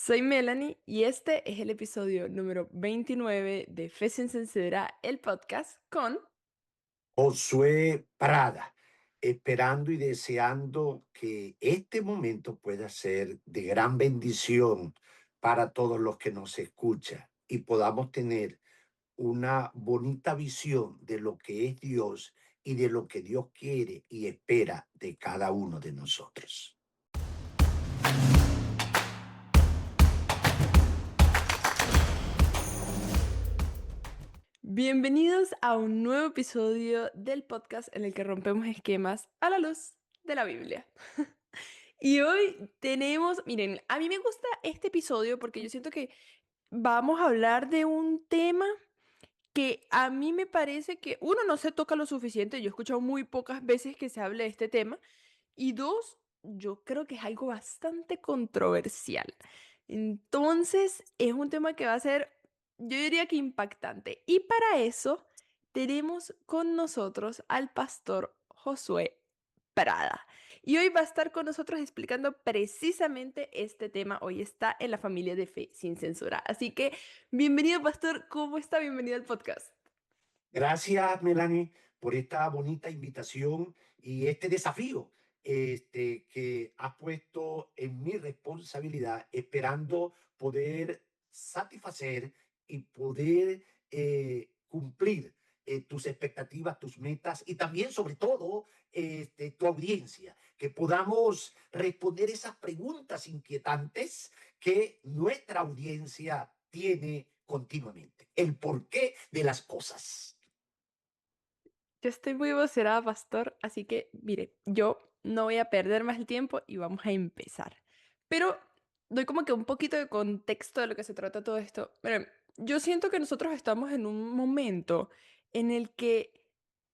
Soy Melanie y este es el episodio número 29 de Fe sin Censura, el podcast con... Josué Prada, esperando y deseando que este momento pueda ser de gran bendición para todos los que nos escuchan y podamos tener una bonita visión de lo que es Dios y de lo que Dios quiere y espera de cada uno de nosotros. Bienvenidos a un nuevo episodio del podcast en el que rompemos esquemas a la luz de la Biblia. Y hoy tenemos, miren, a mí me gusta este episodio porque yo siento que vamos a hablar de un tema que a mí me parece que, uno, no se toca lo suficiente, yo he escuchado muy pocas veces que se hable de este tema. Y dos, yo creo que es algo bastante controversial. Entonces, es un tema que va a ser, yo diría que impactante. Y para eso tenemos con nosotros al pastor Josué Prada. Y hoy va a estar con nosotros explicando precisamente este tema. Hoy está en la familia de Fe sin Censura. Así que, bienvenido, pastor. ¿Cómo está? Bienvenido al podcast. Gracias, Melanie, por esta bonita invitación y este desafío que has puesto en mi responsabilidad, esperando poder satisfacer y poder cumplir tus expectativas, tus metas y también, sobre todo, tu audiencia, que podamos responder esas preguntas inquietantes que nuestra audiencia tiene continuamente, el porqué de las cosas. Yo estoy muy emocionada, pastor, así que mire, yo no voy a perder más el tiempo y vamos a empezar. Pero doy como que un poquito de contexto de lo que se trata todo esto. Miren, yo siento que nosotros estamos en un momento en el que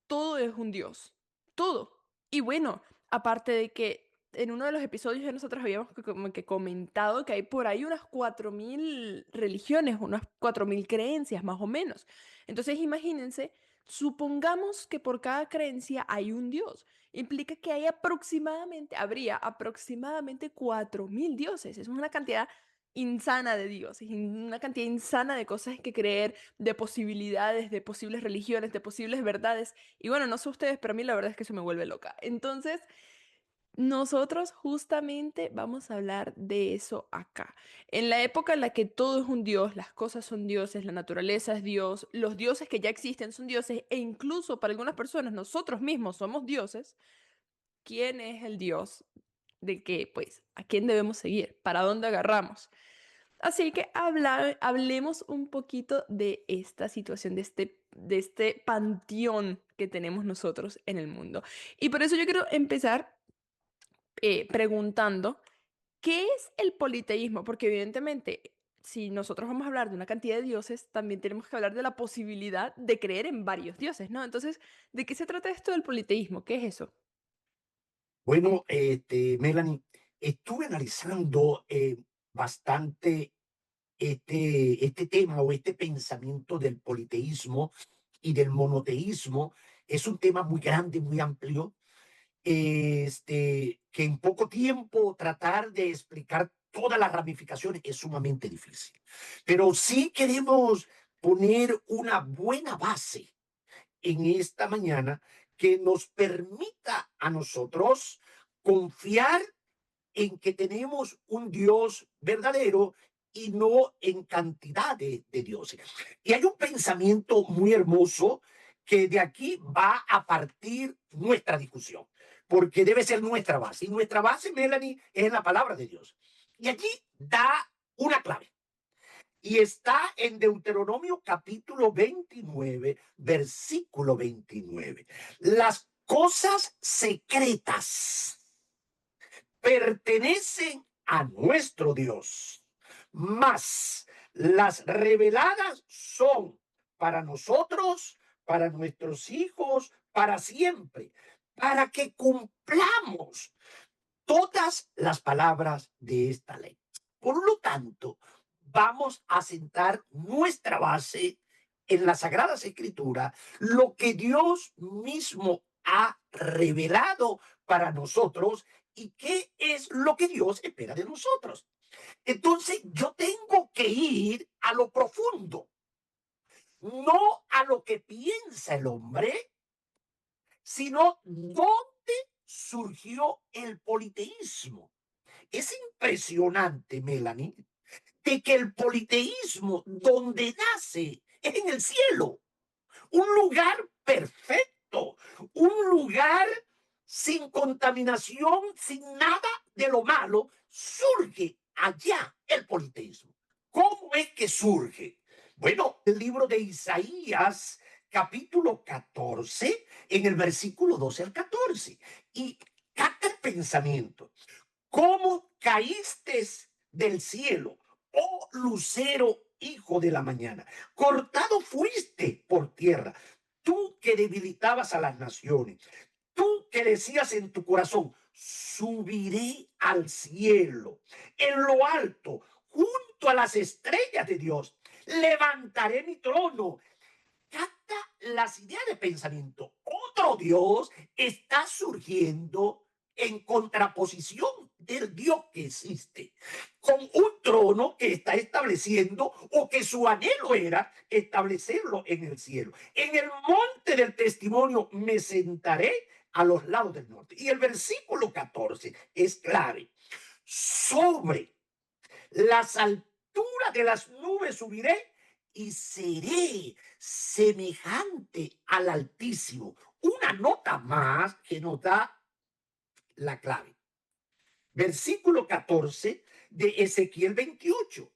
todo es un Dios, todo. Y bueno, aparte de que en uno de los episodios ya nosotros habíamos como que comentado que hay por ahí unas 4.000 religiones, unas 4.000 creencias más o menos. Entonces imagínense. Supongamos que por cada creencia hay un Dios. Implica que habría aproximadamente 4.000 dioses. Es una cantidad insana de dioses, una cantidad insana de cosas que creer, de posibilidades, de posibles religiones, de posibles verdades. Y bueno, no sé ustedes, pero a mí la verdad es que eso me vuelve loca. Entonces, nosotros justamente vamos a hablar de eso acá. En la época en la que todo es un dios, las cosas son dioses, la naturaleza es Dios, los dioses que ya existen son dioses e incluso para algunas personas nosotros mismos somos dioses. ¿Quién es el dios? ¿De qué? Pues, ¿a quién debemos seguir? ¿Para dónde agarramos? Así que hablemos un poquito de esta situación, de este panteón que tenemos nosotros en el mundo. Y por eso yo quiero empezar preguntando, ¿qué es el politeísmo? Porque evidentemente, si nosotros vamos a hablar de una cantidad de dioses, también tenemos que hablar de la posibilidad de creer en varios dioses, ¿no? Entonces, ¿de qué se trata esto del politeísmo? ¿Qué es eso? Bueno, Melanie, estuve analizando bastante este tema o este pensamiento del politeísmo y del monoteísmo. Es un tema muy grande, muy amplio, que en poco tiempo tratar de explicar todas las ramificaciones es sumamente difícil. Pero sí queremos poner una buena base en esta mañana que nos permita a nosotros confiar en que tenemos un Dios verdadero y no en cantidad de dioses. Y hay un pensamiento muy hermoso que de aquí va a partir nuestra discusión, porque debe ser nuestra base. Y nuestra base, Melanie, es la palabra de Dios. Y allí da una clave. Y está en Deuteronomio capítulo 29, versículo 29. Las cosas secretas pertenecen a nuestro Dios, mas las reveladas son para nosotros, para nuestros hijos, para siempre, para que cumplamos todas las palabras de esta ley. Por lo tanto, vamos a sentar nuestra base en las Sagradas Escrituras, lo que Dios mismo ha revelado para nosotros y qué es lo que Dios espera de nosotros. Entonces yo tengo que ir a lo profundo, no a lo que piensa el hombre, sino dónde surgió el politeísmo. Es impresionante, Melanie, de que el politeísmo donde nace es en el cielo, un lugar perfecto, un lugar sin contaminación, sin nada de lo malo, surge allá el politeísmo. ¿Cómo es que surge? Bueno, el libro de Isaías, capítulo 14, en el versículo 12 al 14. Y capta el pensamiento. ¿Cómo caíste del cielo, oh lucero, hijo de la mañana? Cortado fuiste por tierra, tú que debilitabas a las naciones, tú que decías en tu corazón, subiré al cielo, en lo alto, junto a las estrellas de Dios, levantaré mi trono. Capta las ideas de pensamiento. Otro Dios está surgiendo en contraposición del Dios que existe, con un trono que está estableciendo o que su anhelo era establecerlo en el cielo. En el monte del testimonio me sentaré a los lados del norte. Y el versículo 14 es clave. Sobre las alturas de las nubes subiré y seré semejante al Altísimo. Una nota más que nos da la clave. Versículo 14 de Ezequiel 28.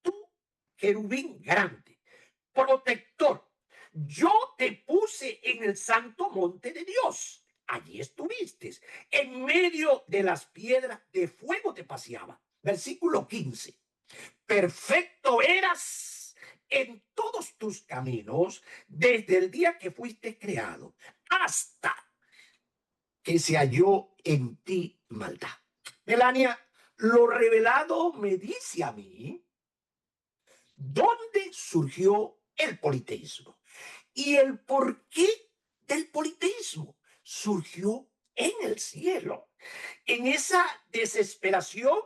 Tú, querubín grande, protector, yo te puse en el santo monte de Dios. Allí estuviste. En medio de las piedras de fuego te paseaba. Versículo 15. Perfecto eras en todos tus caminos desde el día que fuiste creado hasta que se halló en ti maldad. Melania, lo revelado me dice a mí dónde surgió el politeísmo y el porqué del politeísmo. Surgió en el cielo, en esa desesperación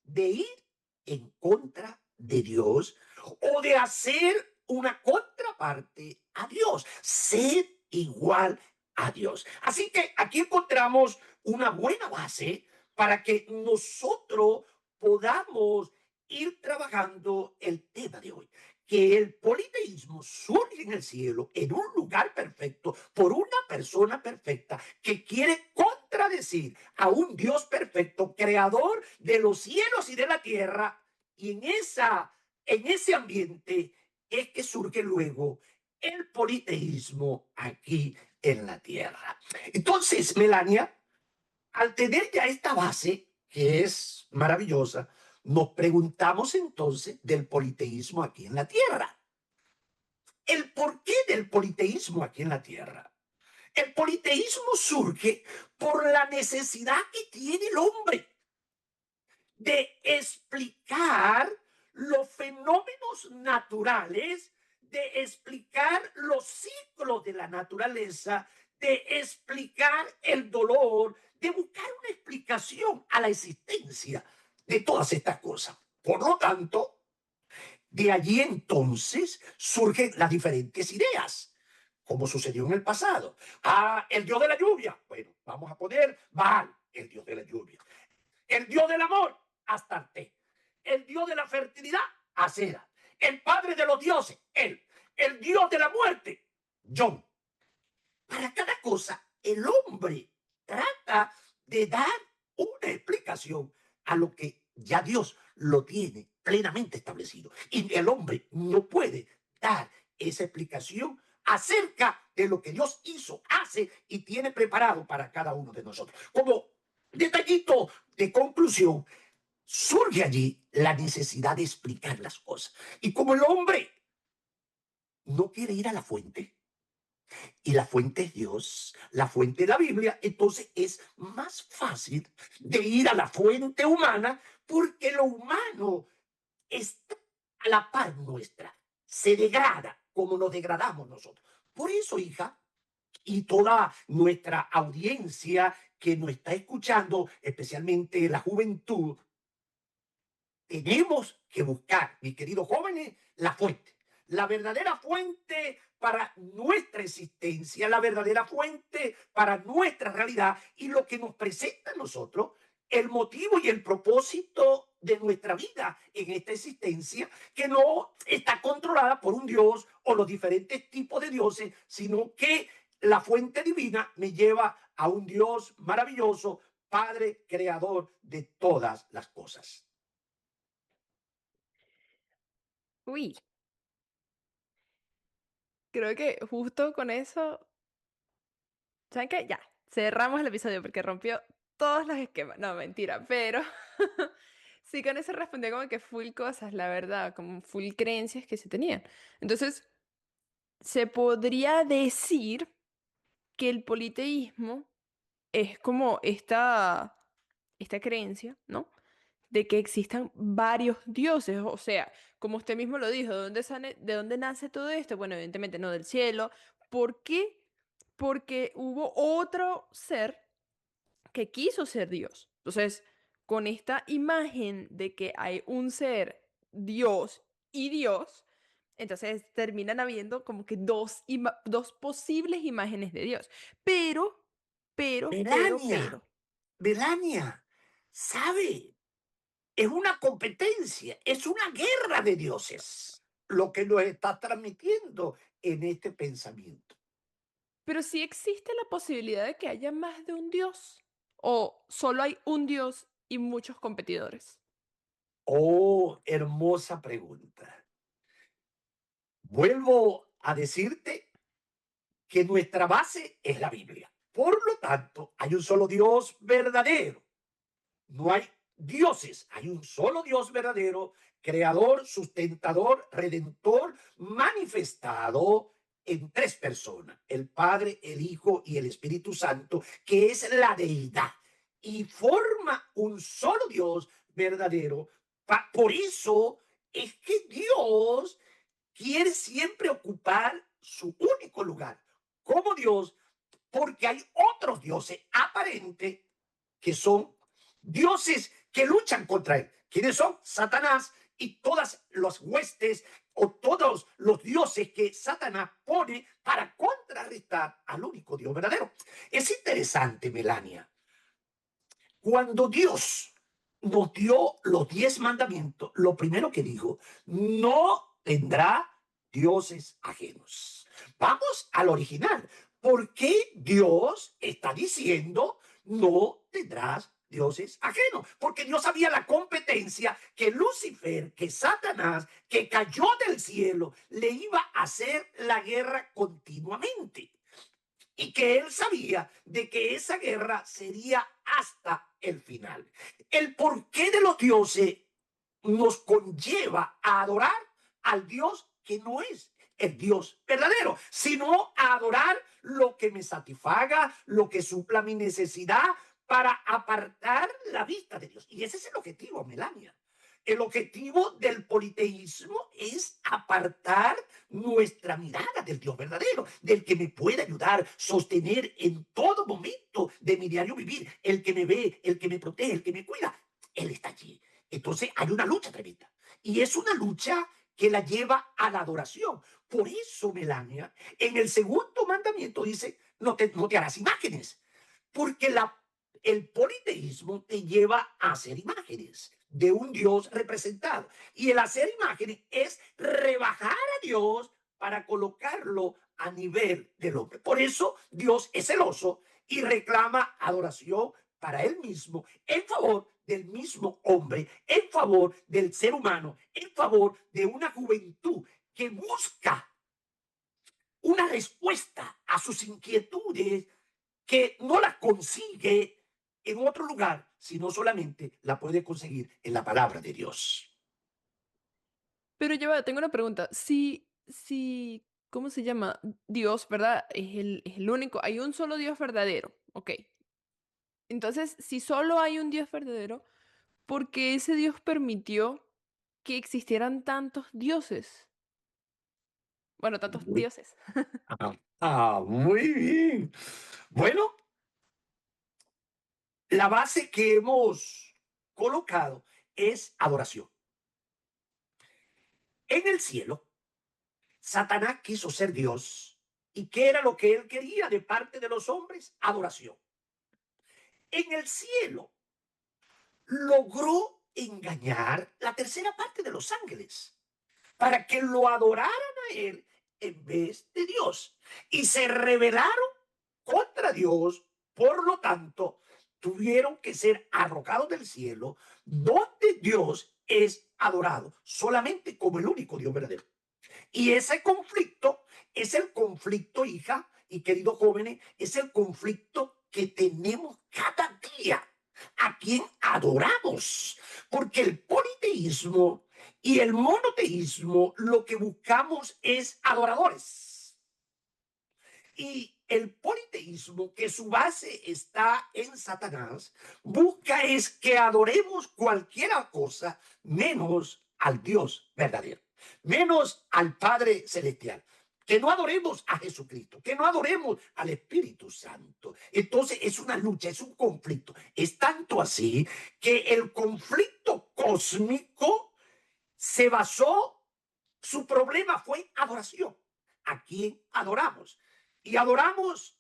de ir en contra de Dios o de hacer una contraparte a Dios, ser igual a Dios. Así que aquí encontramos una buena base para que nosotros podamos ir trabajando el tema de hoy, que el politeísmo surge en el cielo, en un lugar perfecto, por una persona perfecta que quiere contradecir a un Dios perfecto, creador de los cielos y de la tierra, y en ese ambiente es que surge luego el politeísmo aquí en la tierra. Entonces, Melania, al tener ya esta base, que es maravillosa, nos preguntamos entonces del politeísmo aquí en la tierra. El porqué del politeísmo aquí en la tierra. El politeísmo surge por la necesidad que tiene el hombre de explicar los fenómenos naturales, de explicar los ciclos de la naturaleza, de explicar el dolor, de buscar una explicación a la existencia de todas estas cosas. Por lo tanto, de allí entonces surgen las diferentes ideas, como sucedió en el pasado. Ah, el dios de la lluvia. Bueno, vamos a poner Baal, el dios de la lluvia. El dios del amor, Astarte. El dios de la fertilidad, Acera. El padre de los dioses, él. El dios de la muerte, John. Para cada cosa, el hombre trata de dar una explicación a lo que ya Dios lo tiene plenamente establecido. Y el hombre no puede dar esa explicación acerca de lo que Dios hizo, hace y tiene preparado para cada uno de nosotros. Como detallito de conclusión, surge allí la necesidad de explicar las cosas. Y como el hombre no quiere ir a la fuente, y la fuente es Dios, la fuente es la Biblia, entonces es más fácil de ir a la fuente humana porque lo humano está a la par nuestra, se degrada como nos degradamos nosotros. Por eso, hija, y toda nuestra audiencia que nos está escuchando, especialmente la juventud, tenemos que buscar, mis queridos jóvenes, la fuente. La verdadera fuente para nuestra existencia, la verdadera fuente para nuestra realidad y lo que nos presenta a nosotros, el motivo y el propósito de nuestra vida en esta existencia, que no está controlada por un Dios o los diferentes tipos de dioses, sino que la fuente divina me lleva a un Dios maravilloso, Padre, creador de todas las cosas. Uy, creo que justo con eso, ¿saben qué? Ya, cerramos el episodio porque rompió todos los esquemas. No, mentira, pero sí, con eso respondió como que full cosas, la verdad, como full creencias que se tenían. Entonces, se podría decir que el politeísmo es como esta creencia, ¿no? De que existan varios dioses, o sea, como usted mismo lo dijo, de dónde nace todo esto? Bueno, evidentemente no del cielo. ¿Por qué? Porque hubo otro ser que quiso ser Dios. Entonces, con esta imagen de que hay un ser Dios y Dios, entonces terminan habiendo como que dos posibles imágenes de Dios. Pero, Melania, pero. Melania, ¿sabe? Es una competencia, es una guerra de dioses lo que nos está transmitiendo en este pensamiento. Pero sí existe la posibilidad de que haya más de un Dios. O solo hay un Dios y muchos competidores. Oh, hermosa pregunta. Vuelvo a decirte que nuestra base es la Biblia. Por lo tanto, hay un solo Dios verdadero. No hay dioses, hay un solo Dios verdadero, creador, sustentador, redentor, manifestado en tres personas, el Padre, el Hijo y el Espíritu Santo, que es la deidad y forma un solo Dios verdadero. Por eso es que Dios quiere siempre ocupar su único lugar como Dios, porque hay otros dioses aparentes que son dioses que luchan contra él. ¿Quiénes son? Satanás y todas las huestes o todos los dioses que Satanás pone para contrarrestar al único Dios verdadero. Es interesante, Melania, cuando Dios nos dio los 10 mandamientos, lo primero que dijo, no tendrá dioses ajenos. Vamos al original. ¿Por qué Dios está diciendo no tendrás dioses ajenos? Porque Dios sabía la competencia que Lucifer, que Satanás, que cayó del cielo, le iba a hacer la guerra continuamente y que él sabía de que esa guerra sería hasta el final. El porqué de los dioses nos conlleva a adorar al Dios que no es el Dios verdadero, sino a adorar lo que me satisfaga, lo que supla mi necesidad para apartar la vista de Dios. Y ese es el objetivo, Melania. El objetivo del politeísmo es apartar nuestra mirada del Dios verdadero, del que me puede ayudar, sostener en todo momento de mi diario vivir, el que me ve, el que me protege, el que me cuida. Él está allí. Entonces hay una lucha tremenda. Y es una lucha que la lleva a la adoración. Por eso, Melania, en el segundo mandamiento dice, no te harás imágenes, porque el politeísmo te lleva a hacer imágenes de un Dios representado. Y el hacer imágenes es rebajar a Dios para colocarlo a nivel del hombre. Por eso Dios es celoso y reclama adoración para él mismo en favor del mismo hombre, en favor del ser humano, en favor de una juventud que busca una respuesta a sus inquietudes que no la consigue en otro lugar, sino solamente la puede conseguir en la palabra de Dios. Pero yo tengo una pregunta. Si, ¿cómo se llama? Dios, ¿verdad? Es el único. Hay un solo Dios verdadero. Ok. Entonces, si solo hay un Dios verdadero, ¿por qué ese Dios permitió que existieran tantos dioses? Bueno, tantos Muy, dioses. muy bien. Bueno, la base que hemos colocado es adoración. En el cielo, Satanás quiso ser Dios. ¿Y qué era lo que él quería de parte de los hombres? Adoración. En el cielo logró engañar la tercera parte de los ángeles para que lo adoraran a él en vez de Dios. Y se rebelaron contra Dios, por lo tanto, tuvieron que ser arrojados del cielo, donde Dios es adorado solamente como el único Dios verdadero. Y ese conflicto es el conflicto, hija y queridos jóvenes, es el conflicto que tenemos cada día. ¿A quien adoramos? Porque el politeísmo y el monoteísmo lo que buscamos es adoradores. Y el politeísmo, que su base está en Satanás, busca es que adoremos cualquier cosa menos al Dios verdadero, menos al Padre Celestial. Que no adoremos a Jesucristo, que no adoremos al Espíritu Santo. Entonces es una lucha, es un conflicto. Es tanto así que el conflicto cósmico se basó, su problema fue adoración. ¿A quién adoramos? Y adoramos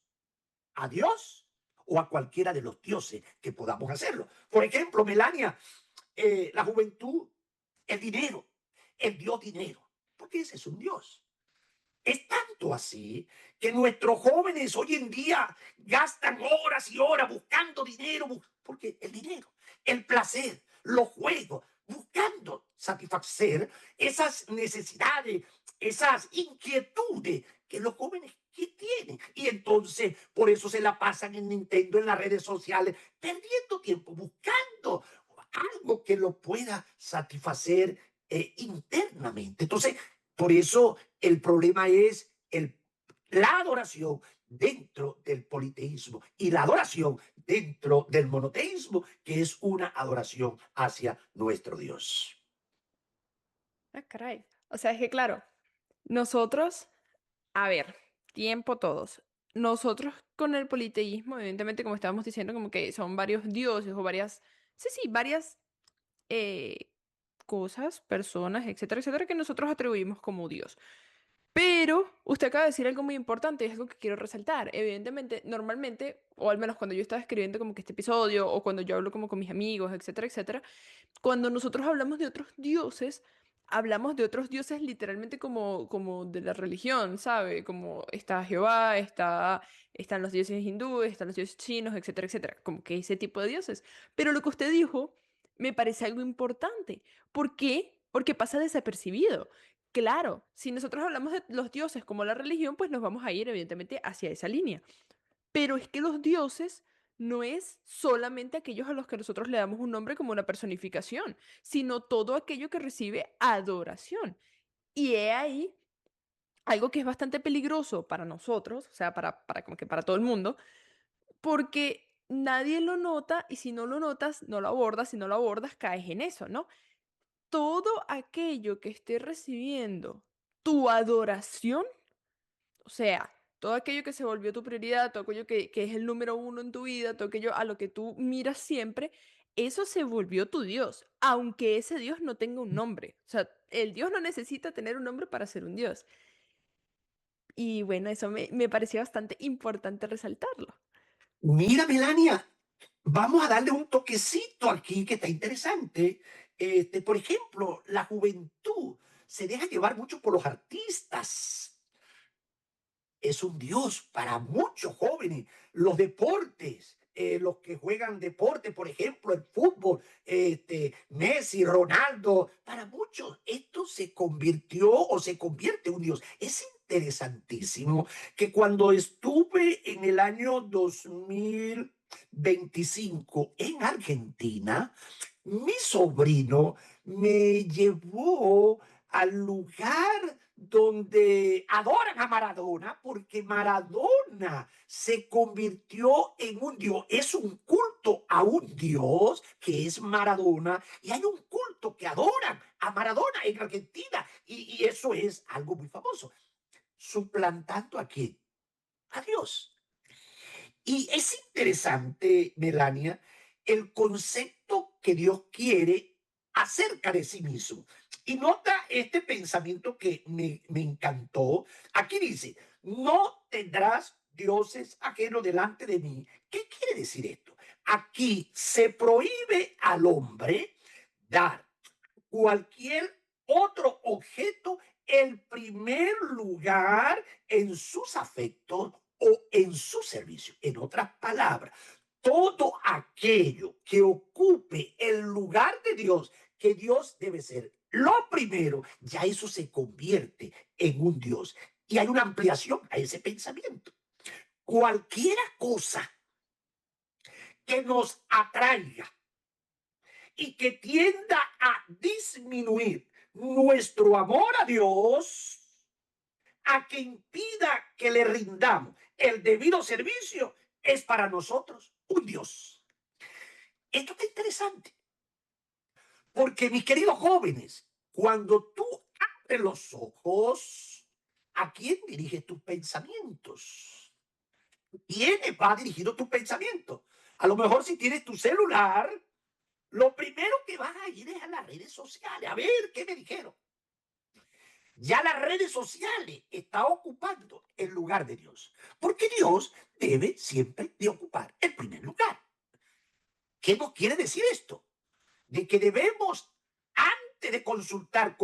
a Dios o a cualquiera de los dioses que podamos hacerlo. Por ejemplo, Melania, la juventud, el dinero, el dios dinero, porque ese es un dios. Es tanto así que nuestros jóvenes hoy en día gastan horas y horas buscando dinero, porque el dinero, el placer, los juegos, buscando satisfacer esas necesidades, esas inquietudes que los jóvenes que tienen. Y entonces por eso se la pasan en Nintendo, en las redes sociales, perdiendo tiempo, buscando algo que lo pueda satisfacer internamente. Entonces, por eso el problema es la adoración dentro del politeísmo y la adoración dentro del monoteísmo, que es una adoración hacia nuestro Dios. Ah, caray. O sea, es que claro, nosotros, a ver, tiempo todos. Nosotros con el politeísmo, evidentemente, como estábamos diciendo, como que son varios dioses o varias, sí, sí, varias eh, cosas, personas, etcétera, etcétera, que nosotros atribuimos como Dios. Pero usted acaba de decir algo muy importante y es algo que quiero resaltar. Evidentemente, normalmente, o al menos cuando yo estaba escribiendo como que este episodio, o cuando yo hablo como con mis amigos, etcétera, etcétera, cuando nosotros hablamos de otros dioses literalmente como de la religión, ¿sabe? Como está Jehová, están los dioses hindúes, están los dioses chinos, etcétera, etcétera. Como que ese tipo de dioses. Pero lo que usted dijo me parece algo importante. ¿Por qué? Porque pasa desapercibido. Claro, si nosotros hablamos de los dioses como la religión, pues nos vamos a ir evidentemente hacia esa línea. Pero es que los dioses no es solamente aquellos a los que nosotros le damos un nombre como una personificación, sino todo aquello que recibe adoración. Y he ahí algo que es bastante peligroso para nosotros, o sea, para como que para todo el mundo, porque nadie lo nota y si no lo notas, no lo abordas, si no lo abordas, caes en eso, ¿no? Todo aquello que esté recibiendo tu adoración, o sea, todo aquello que se volvió tu prioridad, todo aquello que es el número uno en tu vida, todo aquello a lo que tú miras siempre, eso se volvió tu Dios, aunque ese Dios no tenga un nombre. O sea, el Dios no necesita tener un nombre para ser un Dios. Y bueno, eso me pareció bastante importante resaltarlo. Mira, Melania, vamos a darle un toquecito aquí que está interesante. Por ejemplo, la juventud se deja llevar mucho por los artistas. Es un dios para muchos jóvenes. Los deportes, los que juegan deporte, por ejemplo, el fútbol, Messi, Ronaldo, para muchos esto se convirtió o se convierte en un dios. Es interesantísimo que cuando estuve en el año 2025 en Argentina, mi sobrino me llevó al lugar donde adoran a Maradona, porque Maradona se convirtió en un dios. Es un culto a un dios que es Maradona, y hay un culto que adoran a Maradona en Argentina, y eso es algo muy famoso, suplantando aquí a Dios. Y es interesante, Melania, el concepto que Dios quiere acerca de sí mismo. Y nota este pensamiento que me encantó. Aquí dice, no tendrás dioses ajenos delante de mí. ¿Qué quiere decir esto? Aquí se prohíbe al hombre dar cualquier otro objeto el primer lugar en sus afectos o en su servicio. En otras palabras, todo aquello que ocupe el lugar de Dios, que Dios debe ser lo primero, ya eso se convierte en un Dios. Y hay una ampliación a ese pensamiento. Cualquiera cosa que nos atraiga y que tienda a disminuir nuestro amor a Dios, a que impida que le rindamos el debido servicio, es para nosotros un Dios. Esto está interesante, porque mis queridos jóvenes, cuando tú abres los ojos, ¿a quién diriges tus pensamientos? ¿Quién va dirigido tus pensamientos? A lo mejor si tienes tu celular, lo primero que vas a ir es a las redes sociales, a ver qué me dijeron. Ya las redes sociales están ocupando el lugar de Dios, porque Dios debe siempre de ocupar el primer lugar. ¿Qué nos quiere decir esto? De que debemos, antes de consultar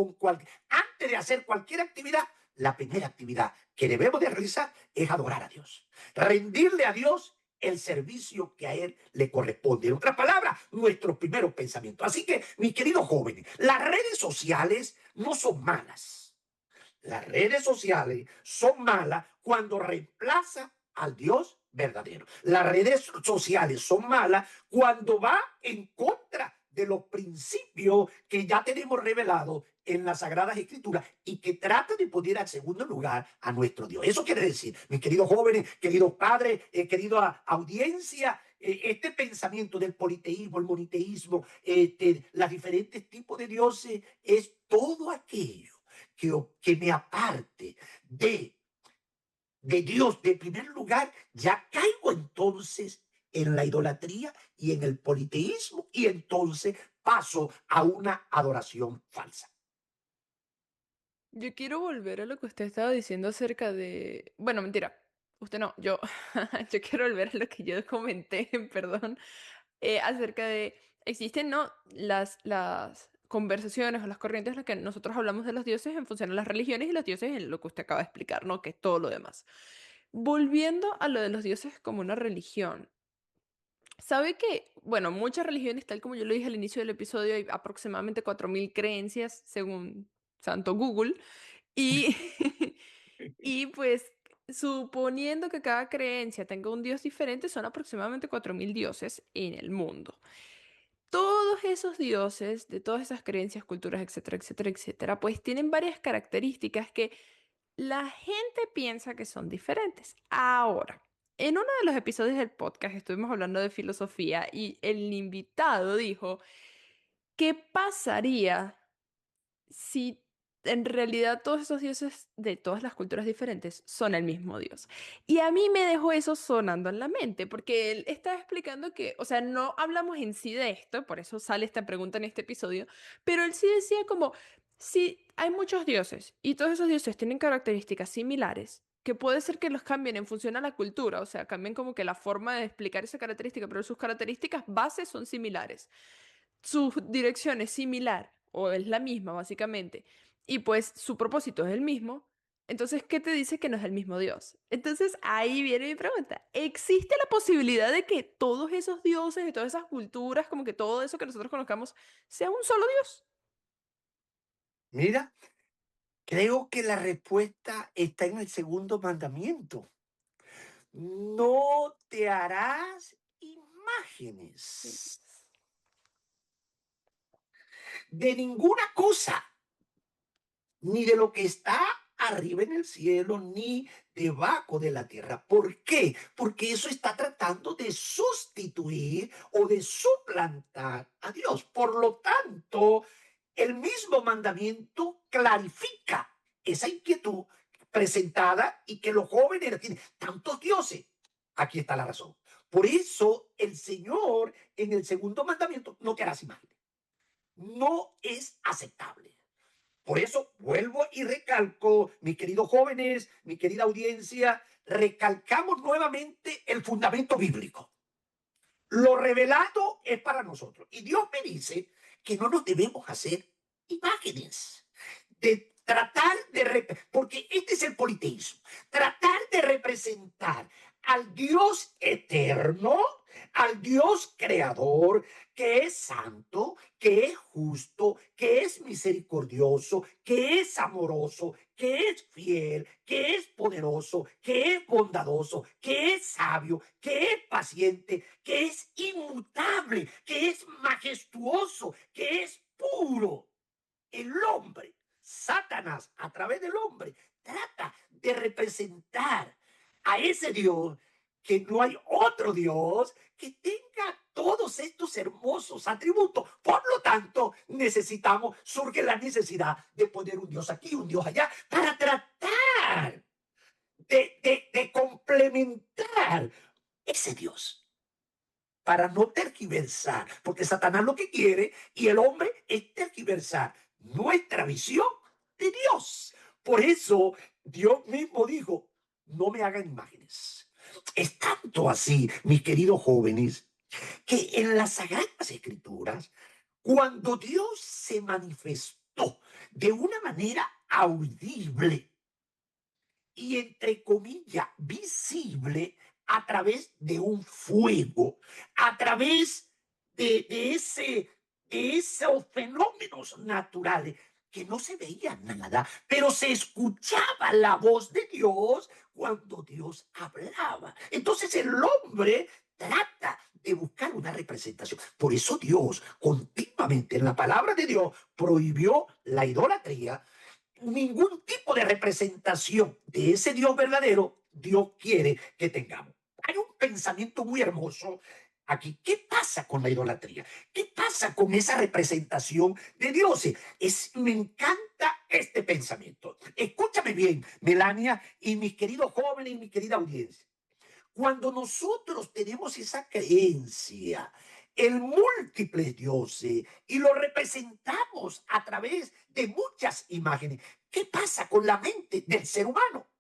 antes de hacer cualquier actividad, la primera actividad que debemos de realizar es adorar a Dios, rendirle a Dios el servicio que a Él le corresponde. En otras palabras, nuestros primeros pensamientos. Así que, mis queridos jóvenes, las redes sociales no son malas. Las redes sociales son malas cuando reemplaza al Dios verdadero. Las redes sociales son malas cuando va en contra de los principios que ya tenemos revelados en las Sagradas Escrituras y que trata de poner al segundo lugar a nuestro Dios. Eso quiere decir, mis queridos jóvenes, queridos padres, querida audiencia, este pensamiento del politeísmo, el moniteísmo, los diferentes tipos de dioses, es todo aquello que me aparte de Dios de primer lugar, ya caigo entonces en la idolatría y en el politeísmo y entonces paso a una adoración falsa. Yo quiero volver a lo que usted estaba diciendo acerca de... Bueno, mentira. Usted no, yo. Yo quiero volver a lo que yo comenté, perdón, acerca de... Existen, ¿no? Las conversaciones o las corrientes en las que nosotros hablamos de los dioses en función a las religiones y los dioses en lo que usted acaba de explicar, ¿no? Que es todo lo demás. Volviendo a lo de los dioses como una religión. ¿Sabe que, bueno, muchas religiones, tal como yo lo dije al inicio del episodio, hay aproximadamente 4000 creencias según Santo Google? Y, y pues suponiendo que cada creencia tenga un dios diferente, son aproximadamente 4000 dioses en el mundo. Todos esos dioses, de todas esas creencias, culturas, etcétera, etcétera, etcétera, pues tienen varias características que la gente piensa que son diferentes. Ahora, en uno de los episodios del podcast estuvimos hablando de filosofía y el invitado dijo, ¿qué pasaría si en realidad todos esos dioses de todas las culturas diferentes son el mismo dios? Y a mí me dejó eso sonando en la mente, porque él estaba explicando que, o sea, no hablamos en sí de esto, por eso sale esta pregunta en este episodio, pero él sí decía como, si hay muchos dioses y todos esos dioses tienen características similares, que puede ser que los cambien en función a la cultura, o sea, cambien como que la forma de explicar esa característica, pero sus características bases son similares, su dirección es similar o es la misma, básicamente, y pues su propósito es el mismo, entonces, ¿qué te dice que no es el mismo Dios? Entonces, ahí viene mi pregunta. ¿Existe la posibilidad de que todos esos dioses, de todas esas culturas, como que todo eso que nosotros conozcamos, sea un solo Dios? Mira, creo que la respuesta está en el segundo mandamiento. No te harás Sí. imágenes de ninguna cosa, ni de lo que está arriba en el cielo, ni debajo de la tierra. ¿Por qué? Porque eso está tratando de sustituir o de suplantar a Dios. Por lo tanto, el mismo mandamiento clarifica esa inquietud presentada y que los jóvenes tienen tantos dioses. Aquí está la razón. Por eso el Señor en el segundo mandamiento no te harás imagen. No es aceptable. Por eso vuelvo y recalco, mis queridos jóvenes, mi querida audiencia, recalcamos nuevamente el fundamento bíblico. Lo revelado es para nosotros. Y Dios me dice que no nos debemos hacer imágenes, de tratar porque este es el politeísmo, tratar de representar al Dios eterno, al Dios creador, que es santo, que es justo, que es misericordioso, que es amoroso, que es fiel, que es poderoso, que es bondadoso, que es sabio, que es paciente, que es inmutable, que es majestuoso, que es puro. El hombre, Satanás, a través del hombre, trata de representar a ese Dios, que no hay otro Dios que tenga todos estos hermosos atributos. Por lo tanto, surge la necesidad de poner un Dios aquí, un Dios allá, para tratar de complementar ese Dios, para no tergiversar, porque Satanás lo que quiere y el hombre es tergiversar nuestra visión de Dios. Por eso Dios mismo dijo, no me hagan imágenes. Es tanto así, mis queridos jóvenes, que en las Sagradas Escrituras, cuando Dios se manifestó de una manera audible y entre comillas visible a través de un fuego, a través de esos fenómenos naturales que no se veía nada, pero se escuchaba la voz de Dios cuando Dios hablaba. Entonces el hombre trata de buscar una representación. Por eso Dios continuamente en la palabra de Dios prohibió la idolatría, ningún tipo de representación de ese Dios verdadero. Dios quiere que tengamos. Hay un pensamiento muy hermoso aquí. ¿Qué pasa con la idolatría? ¿Qué pasa con esa representación de dioses? Me encanta este pensamiento. Escúchame bien, Melania, y mis queridos jóvenes y mi querida audiencia. Cuando nosotros tenemos esa creencia en múltiples dioses y lo representamos a través de muchas imágenes, ¿qué pasa con la mente del ser humano?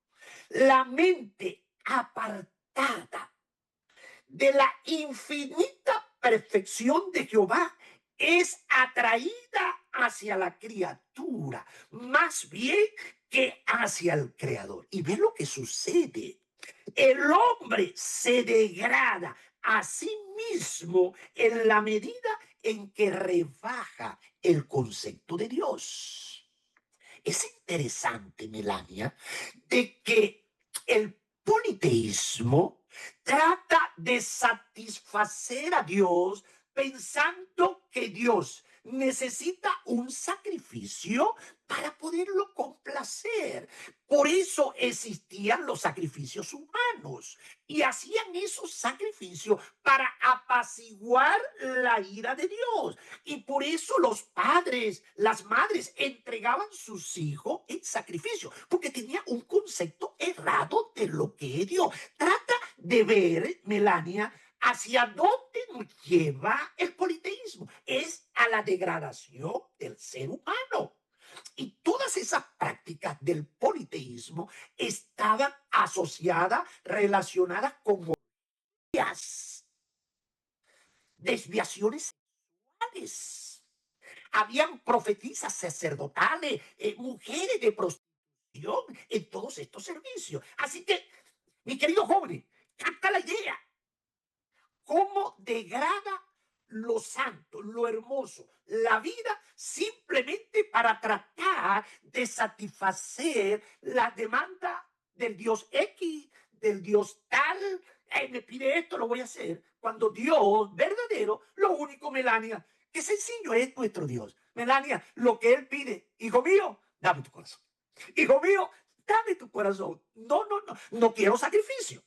La mente apartada de la infinita perfección de Jehová es atraída hacia la criatura, más bien que hacia el creador. Y ve lo que sucede. El hombre se degrada a sí mismo en la medida en que rebaja el concepto de Dios. Es interesante, Melania, de que el politeísmo trata de satisfacer a Dios pensando que Dios necesita un sacrificio para poderlo complacer. Por eso existían los sacrificios humanos y hacían esos sacrificios para apaciguar la ira de Dios. Y por eso los padres, las madres entregaban sus hijos en sacrificio, porque tenía un concepto errado de lo que es Dios. Trata de ver, Melania, hacia dónde nos lleva el politeísmo. Es a la degradación del ser humano. Y todas esas prácticas del politeísmo estaban asociadas, relacionadas con desviaciones sexuales. Habían profetisas sacerdotales, mujeres de prostitución en todos estos servicios. Así que, mi querido joven, capta la idea. ¿Cómo degrada lo santo, lo hermoso, la vida, simplemente para tratar de satisfacer la demanda del Dios X, del Dios tal? Me pide esto, lo voy a hacer. Cuando Dios verdadero, lo único, Melania, que sencillo es nuestro Dios. Melania, lo que Él pide, hijo mío, dame tu corazón. Hijo mío, dame tu corazón. No, no, no, no quiero sacrificio.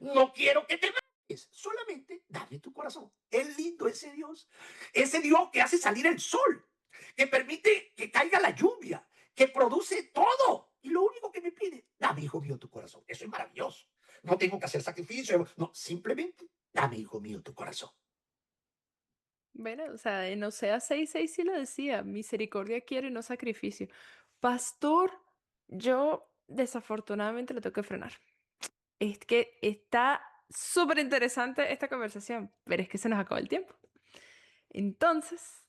No quiero que te mates, solamente dame tu corazón. Es lindo ese Dios que hace salir el sol, que permite que caiga la lluvia, que produce todo. Y lo único que me pide, dame, hijo mío, tu corazón. Eso es maravilloso. No tengo que hacer sacrificio, no, simplemente dame, hijo mío, tu corazón. Bueno, o sea, en Oseas 6:6 sí lo decía, misericordia quiere, no sacrificio. Pastor, yo desafortunadamente lo tengo que frenar. Es que está súper interesante esta conversación, pero es que se nos acaba el tiempo. Entonces,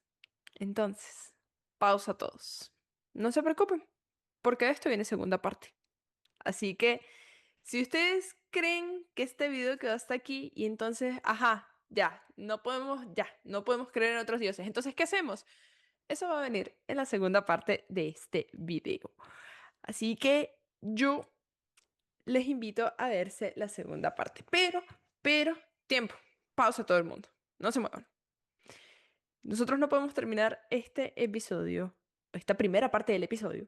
entonces, pausa todos. No se preocupen, porque de esto viene segunda parte. Así que, si ustedes creen que este video quedó hasta aquí y entonces, ajá, ya, no podemos creer en otros dioses. Entonces, ¿qué hacemos? Eso va a venir en la segunda parte de este video. Así que yo les invito a verse la segunda parte. Pero, tiempo. Pausa todo el mundo. No se muevan. Nosotros no podemos terminar este episodio, esta primera parte del episodio,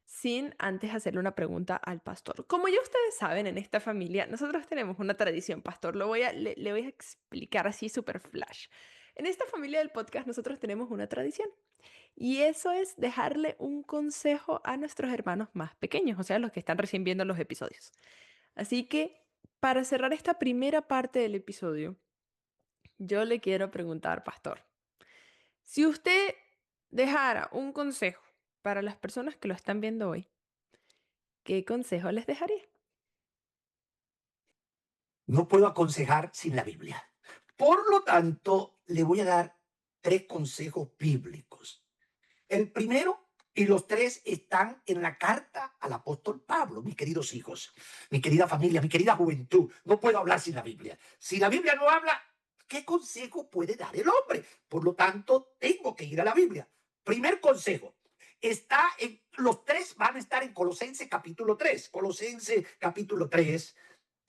sin antes hacerle una pregunta al pastor. Como ya ustedes saben, en esta familia nosotros tenemos una tradición, pastor. Le voy a explicar así super flash. En esta familia del podcast nosotros tenemos una tradición. Y eso es dejarle un consejo a nuestros hermanos más pequeños, o sea, los que están recién viendo los episodios. Así que, para cerrar esta primera parte del episodio, yo le quiero preguntar, pastor, si usted dejara un consejo para las personas que lo están viendo hoy, ¿qué consejo les dejaría? No puedo aconsejar sin la Biblia. Por lo tanto, le voy a dar 3 consejos bíblicos. El primero, y los 3 están en la carta al apóstol Pablo, mis queridos hijos, mi querida familia, mi querida juventud. No puedo hablar sin la Biblia. Si la Biblia no habla, ¿qué consejo puede dar el hombre? Por lo tanto, tengo que ir a la Biblia. Primer consejo. Los 3 van a estar en Colosenses capítulo 3. Colosenses capítulo 3,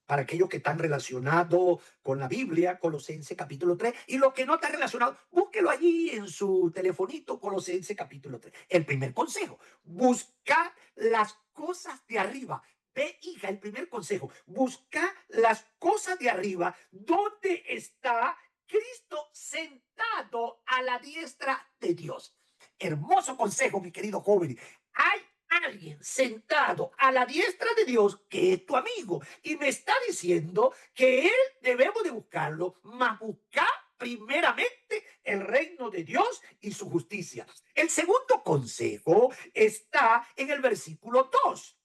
para aquellos que están relacionados con la Biblia, Colosenses capítulo 3, y los que no están relacionados, búsquelo allí en su telefonito, Colosenses capítulo 3. El primer consejo, buscar las cosas de arriba. Ve, hija, el primer consejo, busca las cosas de arriba, donde está Cristo sentado a la diestra de Dios. Hermoso consejo, mi querido joven. Hay alguien sentado a la diestra de Dios que es tu amigo y me está diciendo que él debemos de buscarlo, mas buscar primeramente el reino de Dios y su justicia. El segundo consejo está en el versículo 2.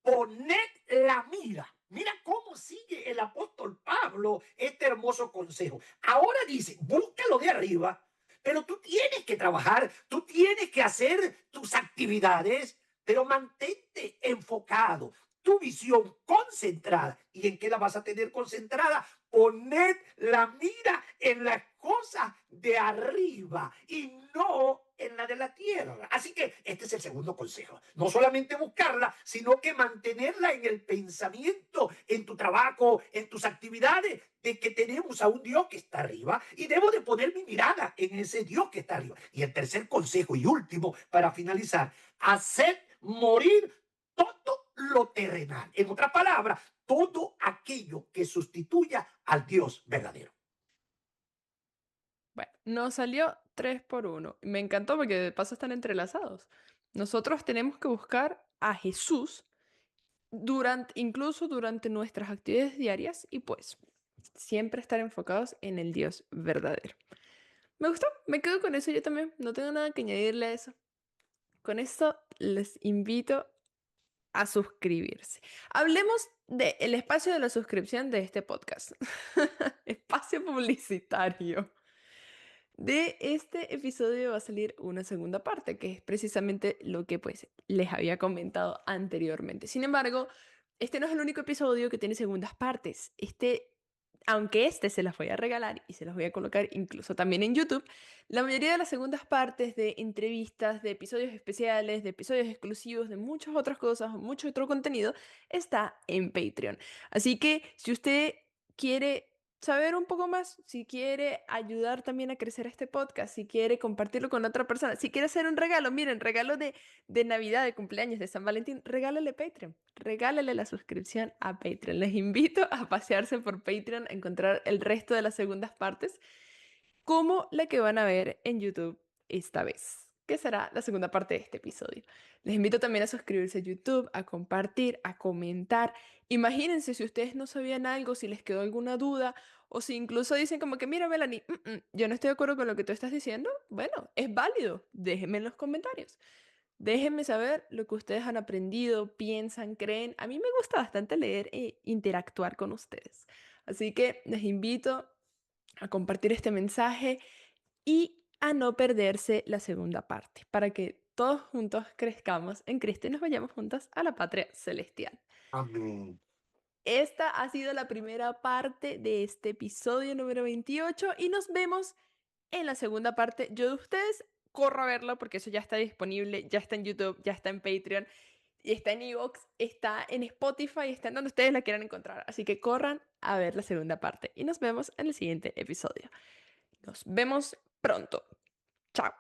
Poned la mira. Mira cómo sigue el apóstol Pablo este hermoso consejo. Ahora dice, búscalo de arriba, pero tú tienes que trabajar, tú tienes que hacer tus actividades, pero mantente enfocado, tu visión concentrada. ¿Y en qué la vas a tener concentrada? Poned la mira en las cosas de arriba y no en la de la tierra. Así que este es el segundo consejo. No solamente buscarla, sino que mantenerla en el pensamiento, en tu trabajo, en tus actividades, de que tenemos a un Dios que está arriba y debo de poner mi mirada en ese Dios que está arriba. Y el tercer consejo y último, para finalizar, hacer morir todo lo terrenal. En otras palabras, todo aquello que sustituya al Dios verdadero. Bueno, nos salió 3 por 1. Me encantó porque de paso están entrelazados. Nosotros tenemos que buscar a Jesús incluso durante nuestras actividades diarias y pues siempre estar enfocados en el Dios verdadero. Me gustó, me quedo con eso yo también, no tengo nada que añadirle a eso. Con esto les invito a suscribirse. Hablemos del espacio de la suscripción de este podcast. Espacio publicitario. De este episodio va a salir una segunda parte, que es precisamente lo que pues les había comentado anteriormente. Sin embargo, este no es el único episodio que tiene segundas partes. Aunque este se las voy a regalar y se las voy a colocar incluso también en YouTube, la mayoría de las segundas partes de entrevistas, de episodios especiales, de episodios exclusivos, de muchas otras cosas, mucho otro contenido, está en Patreon. Así que si usted quiere saber un poco más, si quiere ayudar también a crecer este podcast, si quiere compartirlo con otra persona, si quiere hacer un regalo, miren, regalo de Navidad, de cumpleaños, de San Valentín, regálale Patreon, regálale la suscripción a Patreon. Les invito a pasearse por Patreon, a encontrar el resto de las segundas partes, como la que van a ver en YouTube esta vez, que será la segunda parte de este episodio. Les invito también a suscribirse a YouTube, a compartir, a comentar. Imagínense si ustedes no sabían algo, si les quedó alguna duda O si incluso dicen como que, mira, Melanie, yo no estoy de acuerdo con lo que tú estás diciendo, bueno, es válido, déjenme en los comentarios. Déjenme saber lo que ustedes han aprendido, piensan, creen. A mí me gusta bastante leer e interactuar con ustedes. Así que les invito a compartir este mensaje y a no perderse la segunda parte, para que todos juntos crezcamos en Cristo y nos vayamos juntos a la patria celestial. Amén. Esta ha sido la primera parte de este episodio número 28 y nos vemos en la segunda parte. Yo de ustedes corro a verlo porque eso ya está disponible, ya está en YouTube, ya está en Patreon, está en Evox, está en Spotify, está en donde ustedes la quieran encontrar. Así que corran a ver la segunda parte y nos vemos en el siguiente episodio. Nos vemos pronto. Chao.